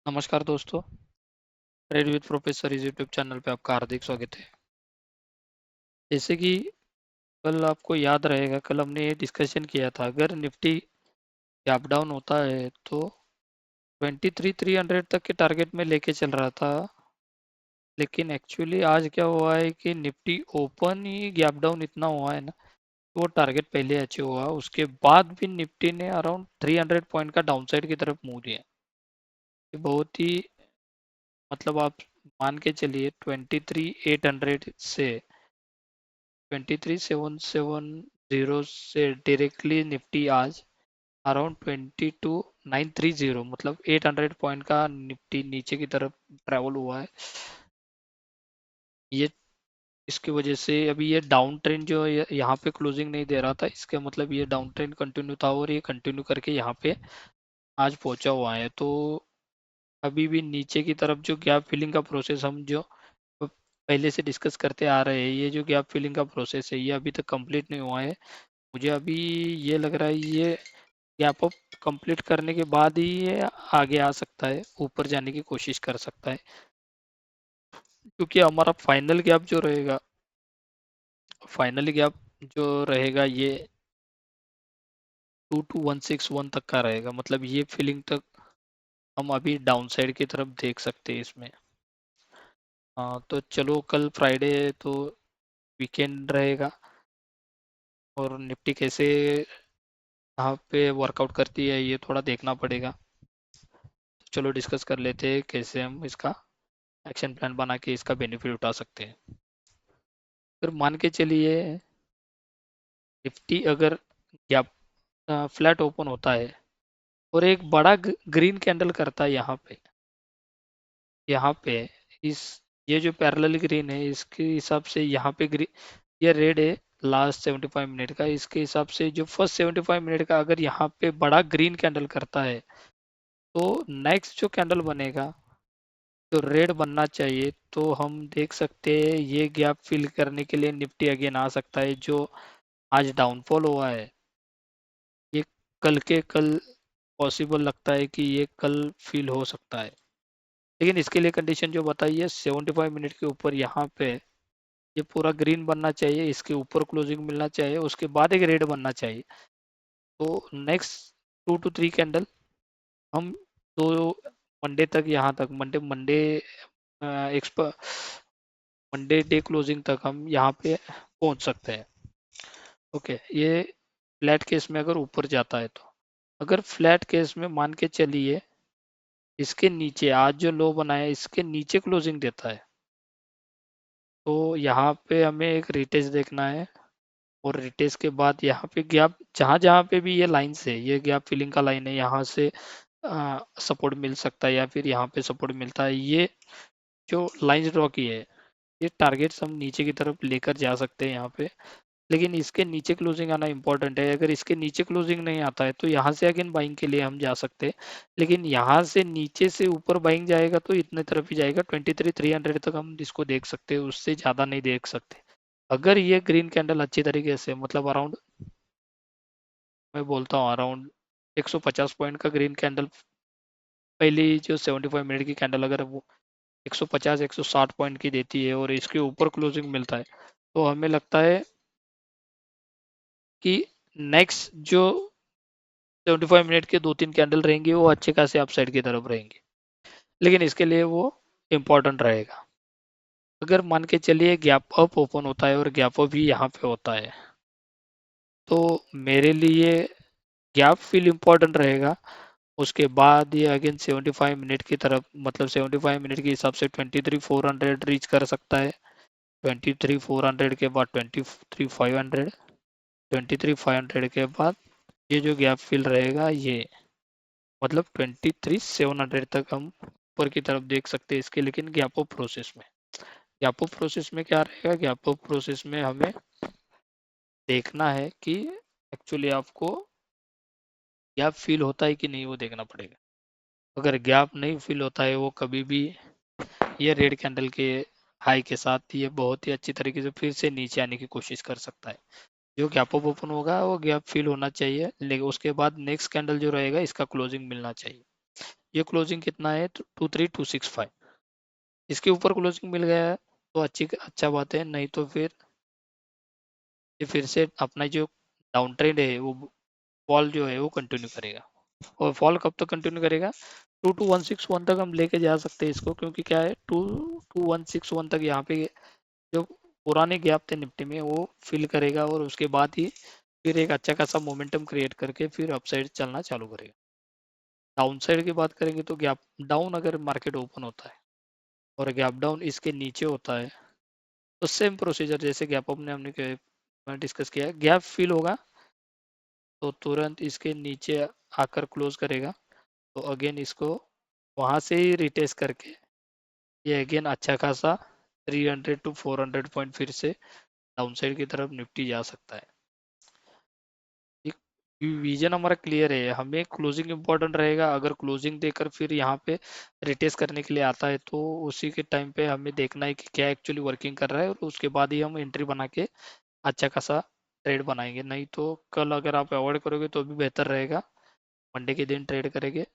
नमस्कार दोस्तों। Trade with professor इस यूट्यूब चैनल पे आपका हार्दिक स्वागत है। जैसे कि कल आपको याद रहेगा, कल हमने ये डिस्कशन किया था, अगर निफ्टी गैप डाउन होता है तो 23,300 तक के टारगेट में लेके चल रहा था। लेकिन एक्चुअली आज क्या हुआ है कि निफ्टी ओपन ही गैप डाउन इतना हुआ है ना, वो टारगेट पहले अचीव हुआ, उसके बाद भी निफ्टी ने अराउंड 300 पॉइंट का डाउनसाइड की तरफ मूव लिया। ये बहुत ही, मतलब आप मान के चलिए 23,800 से 23,770 से डायरेक्टली निफ्टी आज अराउंड 22,930, मतलब 800 पॉइंट का निफ्टी नीचे की तरफ ट्रेवल हुआ है। ये इसकी वजह से अभी ये डाउन ट्रेंड जो यहाँ पे क्लोजिंग नहीं दे रहा था, इसका मतलब ये डाउन ट्रेंड कंटिन्यू था और ये कंटिन्यू करके यहाँ पे आज पहुंचा हुआ है। तो अभी भी नीचे की तरफ जो गैप फिलिंग का प्रोसेस हम जो पहले से डिस्कस करते आ रहे हैं, ये जो गैप फिलिंग का प्रोसेस है ये अभी तक कंप्लीट नहीं हुआ है। मुझे अभी ये लग रहा है ये गैप अप कंप्लीट करने के बाद ही ये आगे आ सकता है, ऊपर जाने की कोशिश कर सकता है, क्योंकि हमारा फाइनल गैप जो रहेगा ये 22,161 तक का रहेगा, मतलब ये फीलिंग तक हम अभी डाउन साइड की तरफ देख सकते हैं इसमें। हाँ, तो चलो, कल फ्राइडे तो वीकेंड रहेगा और निफ्टी कैसे यहाँ पे वर्कआउट करती है ये थोड़ा देखना पड़ेगा। चलो डिस्कस कर लेते हैं कैसे हम इसका एक्शन प्लान बना के इसका बेनिफिट उठा सकते हैं। फिर मान के चलिए निफ्टी अगर गैप फ्लैट ओपन होता है और एक बड़ा ग्रीन कैंडल करता है यहाँ पे इस ये जो पैरेलल ग्रीन है इसके हिसाब से यहाँ पे ग्रीन, ये रेड है लास्ट 75 मिनट का, इसके हिसाब से जो फर्स्ट 75 मिनट का अगर यहाँ पे बड़ा ग्रीन कैंडल करता है तो नेक्स्ट जो कैंडल बनेगा तो रेड बनना चाहिए। तो हम देख सकते हैं ये गैप फिल करने के लिए निफ्टी अगेन आ सकता है। जो आज डाउनफॉल हुआ है ये कल के कल पॉसिबल लगता है कि ये कल फिल हो सकता है, लेकिन इसके लिए कंडीशन जो बताई है 75 मिनट के ऊपर यहाँ पे ये पूरा ग्रीन बनना चाहिए, इसके ऊपर क्लोजिंग मिलना चाहिए, उसके बाद एक रेड बनना चाहिए। तो नेक्स्ट 2 to 3 कैंडल हम दो मंडे तक, यहाँ तक मंडे मंडे एक्सप मंडे डे क्लोजिंग तक हम यहाँ पे पहुंच सकते हैं। ओके, ये फ्लैट केस में अगर ऊपर जाता है तो, अगर फ्लैट केस में मान के चलिए इसके नीचे आज जो लो बनाया इसके नीचे क्लोजिंग देता है तो यहाँ पे हमें एक रिटेस्ट देखना है। और रिटेस्ट के बाद यहाँ पे गैप, जहाँ जहाँ पे भी ये लाइन से ये गैप फिलिंग का लाइन है, यहाँ से सपोर्ट मिल सकता है या फिर यहाँ पे सपोर्ट मिलता है। ये जो लाइन ड्रॉ की है ये टारगेट्स हम नीचे की तरफ लेकर जा सकते हैं यहाँ पे, लेकिन इसके नीचे क्लोजिंग आना इंपॉर्टेंट है। अगर इसके नीचे क्लोजिंग नहीं आता है तो यहाँ से अगेन बाइंग के लिए हम जा सकते हैं, लेकिन यहाँ से नीचे से ऊपर बाइंग जाएगा तो इतने तरफ ही जाएगा, 23,300 तक हम इसको देख सकते हैं, उससे ज़्यादा नहीं देख सकते। अगर ये ग्रीन कैंडल अच्छी तरीके से, मतलब अराउंड, मैं बोलता हूँ अराउंड 150 पॉइंट का ग्रीन कैंडल, पहली जो 75 मिनट की कैंडल अगर वो 150 160 पॉइंट की देती है और इसके ऊपर क्लोजिंग मिलता है तो हमें लगता है कि नेक्स्ट जो 75 मिनट के 2-3 कैंडल रहेंगे वो अच्छे खासे अपसाइड की तरफ रहेंगे, लेकिन इसके लिए वो इम्पोर्टेंट रहेगा। अगर मान के चलिए गैप अप ओपन होता है और गैप अप भी यहाँ पे होता है तो मेरे लिए गैप फिल इम्पोर्टेंट रहेगा। उसके बाद ये अगेन 75 मिनट की तरफ, मतलब 75 मिनट के हिसाब से 23,400 रीच कर सकता है। 23,400 के बाद 23,500, 23,500 के बाद ये जो गैप फिल रहेगा ये, मतलब 23,700 तक हम ऊपर की तरफ देख सकते हैं इसके। लेकिन गैप अप प्रोसेस में, गैप अप प्रोसेस में क्या रहेगा, गैप अप प्रोसेस में हमें देखना है कि एक्चुअली आपको गैप फील होता है कि नहीं, वो देखना पड़ेगा। अगर गैप नहीं फील होता है वो कभी भी ये रेड कैंडल के हाई के साथ ये बहुत ही अच्छी तरीके से फिर से नीचे आने की कोशिश कर सकता है। जो गैप अप ओपन होगा वो गैप फील होना चाहिए, लेकिन उसके बाद नेक्स्ट कैंडल जो रहेगा इसका क्लोजिंग मिलना चाहिए। ये क्लोजिंग कितना है? 23265। इसके ऊपर क्लोजिंग मिल गया है तो अच्छा बात है, नहीं तो फिर ये फिर से अपना जो डाउन ट्रेंड है वो फॉल जो है वो कंटिन्यू करेगा। और फॉल कब तक कंटिन्यू करेगा? 22161 तक हम लेके जा सकते हैं इसको, क्योंकि क्या है, 22161 तक यहाँ पे जो पुराने गैप थे निफ्टी में वो फिल करेगा, और उसके बाद ही फिर एक अच्छा खासा मोमेंटम क्रिएट करके फिर अपसाइड चलना चालू करेगा। डाउन साइड की बात करेंगे तो गैप डाउन अगर मार्केट ओपन होता है और गैप डाउन इसके नीचे होता है, तो सेम प्रोसीजर जैसे गैप अप ने हमने डिस्कस किया, गैप फिल होगा तो तुरंत इसके नीचे आकर क्लोज करेगा, तो अगेन इसको वहां से ही रिटेस्ट करके ये अगेन अच्छा खासा 300 टू 400 पॉइंट फिर से डाउन साइड की तरफ निफ्टी जा सकता है। विजन हमारा क्लियर है, हमें क्लोजिंग इंपॉर्टेंट रहेगा। अगर क्लोजिंग देकर फिर यहाँ पे रिटेस्ट करने के लिए आता है तो उसी के टाइम पे हमें देखना है कि क्या एक्चुअली वर्किंग कर रहा है, और उसके बाद ही हम एंट्री बना के अच्छा खासा ट्रेड बनाएंगे। नहीं तो कल अगर आप अवॉइड करोगे तो भी बेहतर रहेगा, मंडे के दिन ट्रेड करेंगे,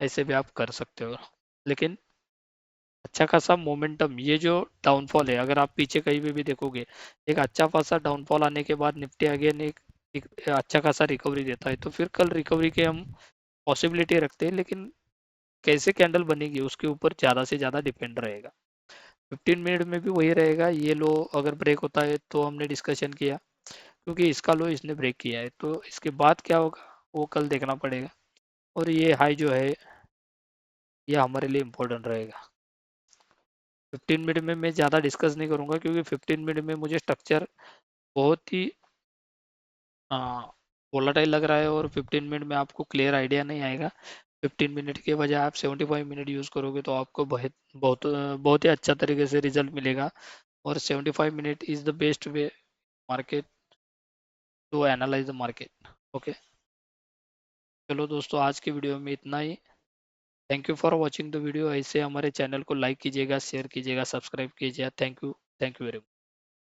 ऐसे भी आप कर सकते हो। लेकिन अच्छा खासा मोमेंटम, ये जो डाउनफॉल है अगर आप पीछे कहीं पे भी देखोगे, एक अच्छा खासा डाउनफॉल आने के बाद निफ्टी अगेन एक अच्छा खासा रिकवरी देता है, तो फिर कल रिकवरी के हम पॉसिबिलिटी रखते हैं। लेकिन कैसे कैंडल बनेगी उसके ऊपर ज़्यादा से ज़्यादा डिपेंड रहेगा। 15 मिनट में भी वही रहेगा, ये लो अगर ब्रेक होता है तो हमने डिस्कशन किया, क्योंकि इसका लो इसने ब्रेक किया है, तो इसके बाद क्या होगा वो कल देखना पड़ेगा। और ये हाई जो है ये हमारे लिए इम्पोर्टेंट रहेगा। 15 मिनट में मैं ज़्यादा डिस्कस नहीं करूँगा, क्योंकि 15 मिनट में मुझे स्ट्रक्चर बहुत ही वोलाटाइल लग रहा है, और 15 मिनट में आपको क्लियर आइडिया नहीं आएगा। 15 मिनट के बजाय आप 75 मिनट यूज़ करोगे तो आपको बहुत बहुत बहुत ही अच्छा तरीके से रिजल्ट मिलेगा। और 75 minute is the best way market to analyse the market. Okay, चलो दोस्तों, आज की वीडियो में इतना ही। Thank you for watching the video. ऐसे हमारे चैनल को लाइक कीजिएगा, शेयर कीजिएगा, सब्सक्राइब कीजिएगा। Thank you, thank you very much.